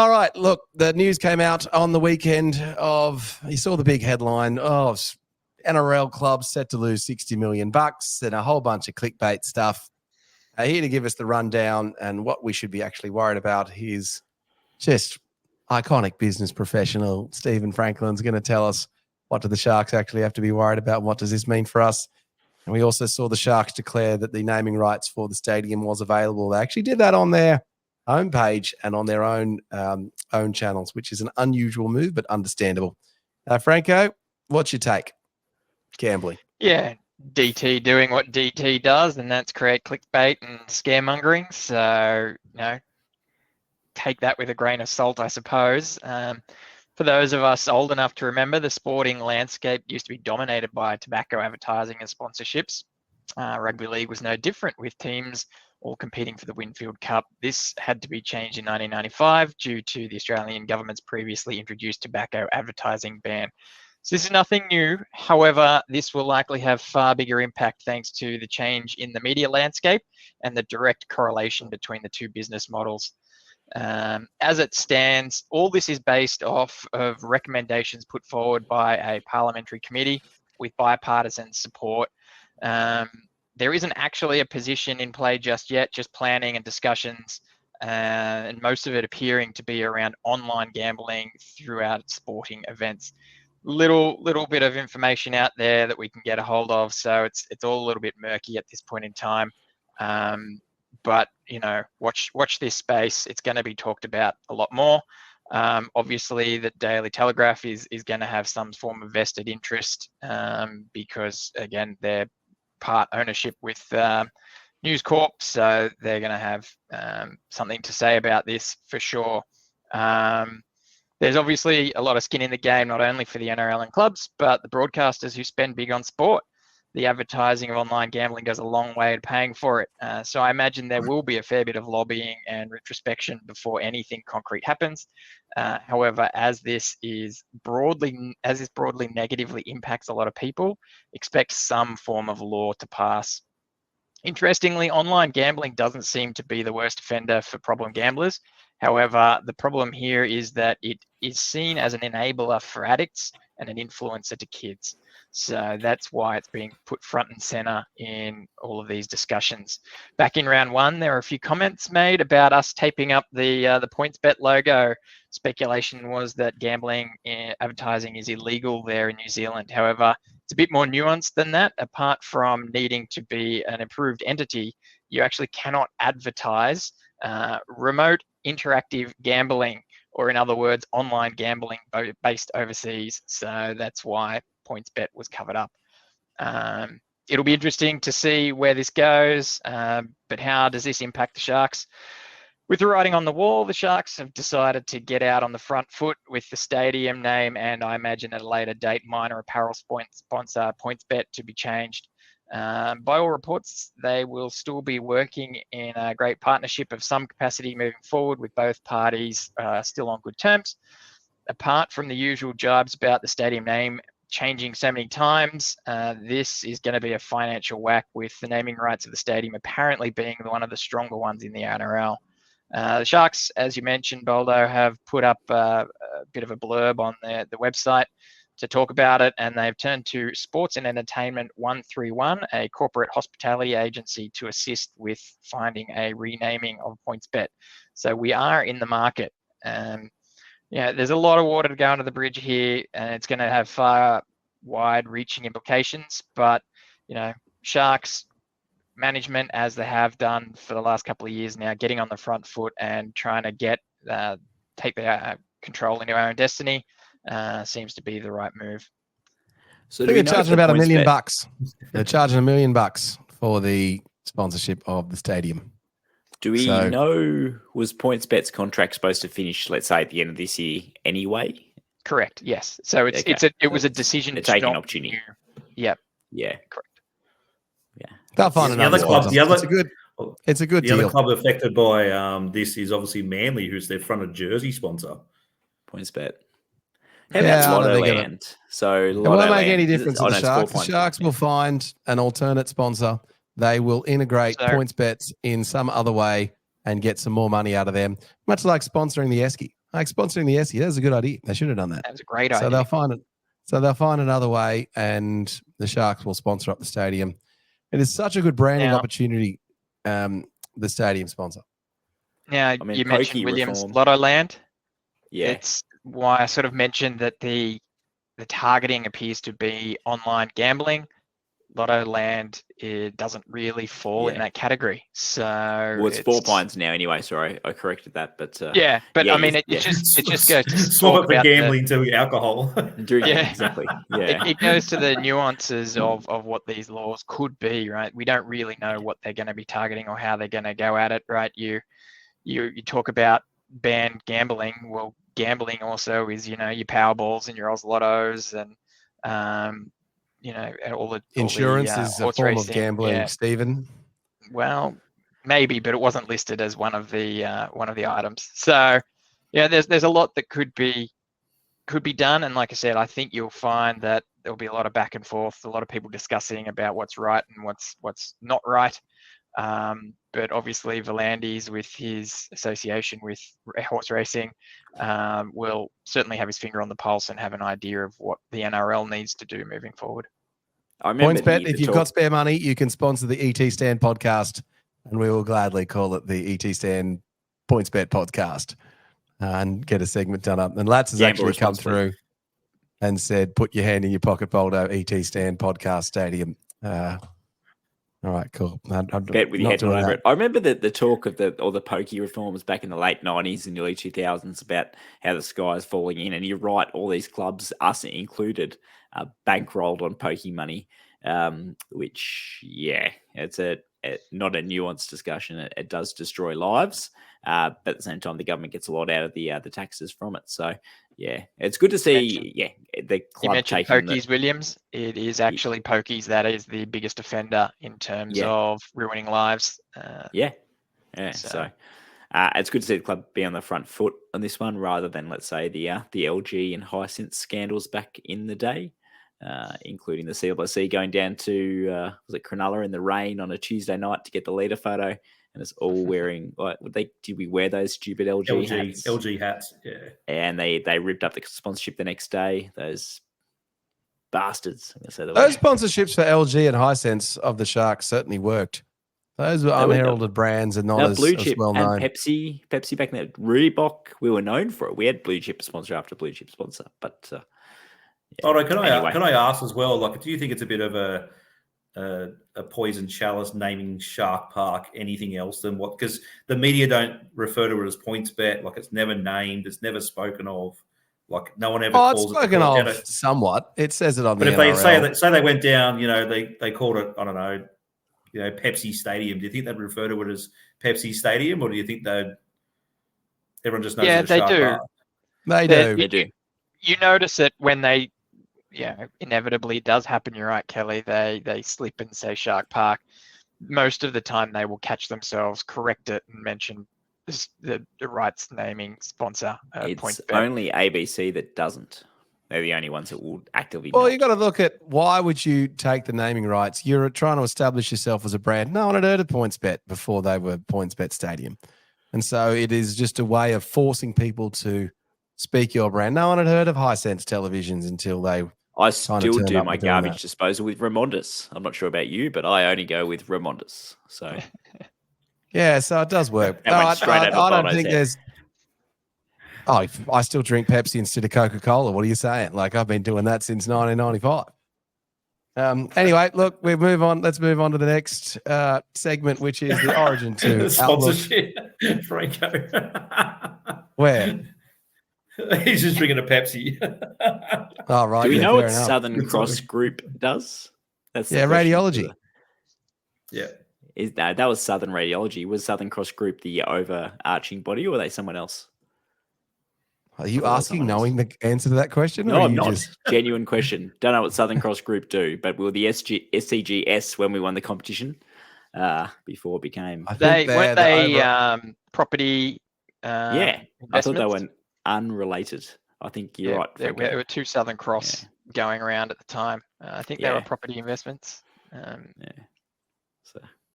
All right, look, the news came out on the weekend you saw the big headline of NRL clubs set to lose $60 million and a whole bunch of clickbait stuff. Here to give us the rundown and what we should be actually worried about is just iconic business professional Stephen Franklin's going to tell us what do the Sharks actually have to be worried about and what does this mean for us. And we also saw the Sharks declare that the naming rights for the stadium was available. They actually did that on their homepage and on their own channels, which is an unusual move, but understandable. Franko, what's your take? Gambling. Yeah, DT doing what DT does, and that's create clickbait and scaremongering. So, take that with a grain of salt, I suppose. For those of us old enough to remember, the sporting landscape used to be dominated by tobacco advertising and sponsorships. Rugby league was no different, with teams all competing for the Winfield Cup. This had to be changed in 1995 due to the Australian government's previously introduced tobacco advertising ban. So this is nothing new. However, this will likely have far bigger impact thanks to the change in the media landscape and the direct correlation between the two business models. As it stands, all this is based off of recommendations put forward by a parliamentary committee with bipartisan support. There isn't actually a position in play just yet, just planning and discussions, and most of it appearing to be around online gambling throughout sporting events. Little bit of information out there that we can get a hold of, so it's all a little bit murky at this point in time. But watch this space. It's going to be talked about a lot more. Obviously, the Daily Telegraph is going to have some form of vested interest because, again, they're part ownership with News Corp, so they're going to have something to say about this for sure. There's obviously a lot of skin in the game, not only for the NRL and clubs, but the broadcasters who spend big on sport. The advertising of online gambling goes a long way to paying for it. So I imagine there will be a fair bit of lobbying and retrospection before anything concrete happens. However, as this broadly negatively impacts a lot of people, expect some form of law to pass. Interestingly, online gambling doesn't seem to be the worst offender for problem gamblers. However, the problem here is that it is seen as an enabler for addicts and an influencer to kids. So that's why it's being put front and center in all of these discussions. Back in round one, there were a few comments made about us taping up the Pointsbet logo. Speculation was that gambling advertising is illegal there in New Zealand. However, it's a bit more nuanced than that. Apart from needing to be an approved entity, you actually cannot advertise remote interactive gambling, or in other words, online gambling based overseas. So that's why Pointsbet was covered up. It'll be interesting to see where this goes, but how does this impact the Sharks? With the writing on the wall, the Sharks have decided to get out on the front foot with the stadium name, and I imagine at a later date, minor apparel sponsor Pointsbet to be changed. By all reports, they will still be working in a great partnership of some capacity moving forward, with both parties still on good terms. Apart from the usual jibes about the stadium name changing so many times, this is going to be a financial whack, with the naming rights of the stadium apparently being one of the stronger ones in the NRL. The Sharks, as you mentioned, Boldo, have put up a bit of a blurb on the website to talk about it, and they've turned to Sports and Entertainment 131, a corporate hospitality agency, to assist with finding a renaming of Pointsbet. So we are in the market. There's a lot of water to go under the bridge here, and it's going to have far wide-reaching implications. But Sharks management, as they have done for the last couple of years now, getting on the front foot and trying to take their control into our own destiny. Seems to be the right move. So they're charging about $1 million. They're charging $1 million for the sponsorship of the stadium. Do we know, was Pointsbet's contract supposed to finish, let's say, at the end of this year anyway? Correct. Yes. So it was a decision to take an opportunity. Yep. Yeah. Correct. Yeah. They'll find another club. It's a good deal. The other club affected by this is obviously Manly, who's their fronted jersey sponsor. Pointsbet. How about Lotto Land? So it won't make any difference to the Sharks. The Sharks will find an alternate sponsor. They will integrate Pointsbets in some other way and get some more money out of them, much like sponsoring the Esky. Like sponsoring the Essie, that was a good idea. They should have done that. That was a great So idea. they'll find it. So they'll find another way, and the Sharks will sponsor up the stadium. It is such a good branding opportunity. The stadium sponsor. Now, I mean, you mentioned pokey Williams reform. Lotto Land. Yeah. It's why I sort of mentioned that the targeting appears to be online gambling. Lotto Land, it doesn't really fall in that category. So well, it's 4 pints now anyway. Sorry, I corrected that. But I mean, it just goes to swap talk up the about gambling to alcohol. Exactly. Yeah, it goes to the nuances of what these laws could be, right? We don't really know what they're going to be targeting or how they're going to go at it, right? You talk about banned gambling. Well, gambling also is, your Powerballs and your Oz Lottos and all the Insurance is a horse form racing. of gambling, Yeah. Stephen. Well, maybe, but it wasn't listed as one of the items. So, yeah, there's a lot that could be done, and like I said, I think you'll find that there'll be a lot of back and forth, a lot of people discussing about what's right and what's not right. But obviously, Volandis, with his association with horse racing, will certainly have his finger on the pulse and have an idea of what the NRL needs to do moving forward. I remember Pointsbet, if you've got spare money, you can sponsor the ET Stand podcast, and we will gladly call it the ET Stand Pointsbet podcast and get a segment done up. And Lats has actually come through and said, put your hand in your pocket, Boldo, ET Stand podcast stadium. All right, cool. Bet with your head all over it. I remember the talk of all the pokey reforms back in the late 90s and early 2000s about how the sky is falling in. And you're right, all these clubs, us included, bankrolled on pokey money, which, it's not a nuanced discussion. It does destroy lives. But at the same time, the government gets a lot out of the taxes from it. So, it's good to see. The club. You mentioned Pokies, Williams. It is actually Pokies that is the biggest offender in terms of ruining lives. So it's good to see the club be on the front foot on this one, rather than, let's say, the LG and Hyacinth scandals back in the day, including the CLC going down to was it Cronulla in the rain on a Tuesday night to get the leader photo. And it's all wearing did we wear those stupid LG hats? LG hats, yeah. And they ripped up the sponsorship the next day. Those bastards. Those sponsorships for LG and Hisense of the Sharks certainly worked. Those were unheralded brands and not as well known. And Pepsi back then. Reebok, we were known for it. We had blue chip sponsor after blue chip sponsor. But can I ask as well? Like, do you think it's a bit of a poison chalice naming Shark Park anything else than what? Because the media don't refer to it as Pointsbet. Like, it's never named, it's never spoken of. Like, no one ever calls it's spoken of somewhat. It says it on the NRL. But if they say they went down, they called it, I don't know, Pepsi Stadium. Do you think they'd refer to it as Pepsi Stadium, or do you think everyone just knows it as Shark Park? They do. They do. You notice it when they. Inevitably it does happen. You're right, Kelly. They slip and say Shark Park. Most of the time they will catch themselves, correct it, and mention the rights naming sponsor. It's Pointsbet. only ABC that doesn't. They're the only ones that will actively. Well, you got to look at why would you take the naming rights? You're trying to establish yourself as a brand. No one had heard of Pointsbet before they were Pointsbet Stadium, and so it is just a way of forcing people to speak your brand. No one had heard of Hisense televisions until they. I still do my garbage disposal with Remondis. I'm not sure about you, but I only go with Remondis. So, so it does work. I don't think there's. I still drink Pepsi instead of Coca-Cola. What are you saying? Like, I've been doing that since 1995. Anyway, look, we move on. Let's move on to the next segment, which is the Origin 2 sponsorship. Franko. Where? He's just drinking a Pepsi. Oh, right. Do we know what Southern Cross Group does? That's radiology. That was Southern Radiology. Was Southern Cross Group the overarching body, or were they someone else? Are you asking knowing the answer to that question? No, I'm not. Genuine question. Don't know what Southern Cross Group do, but were the SCGS when we won the competition before it became... Weren't they property... I thought they were unrelated. I think you're right. There were two Southern Cross going around at the time. I think they were property investments. So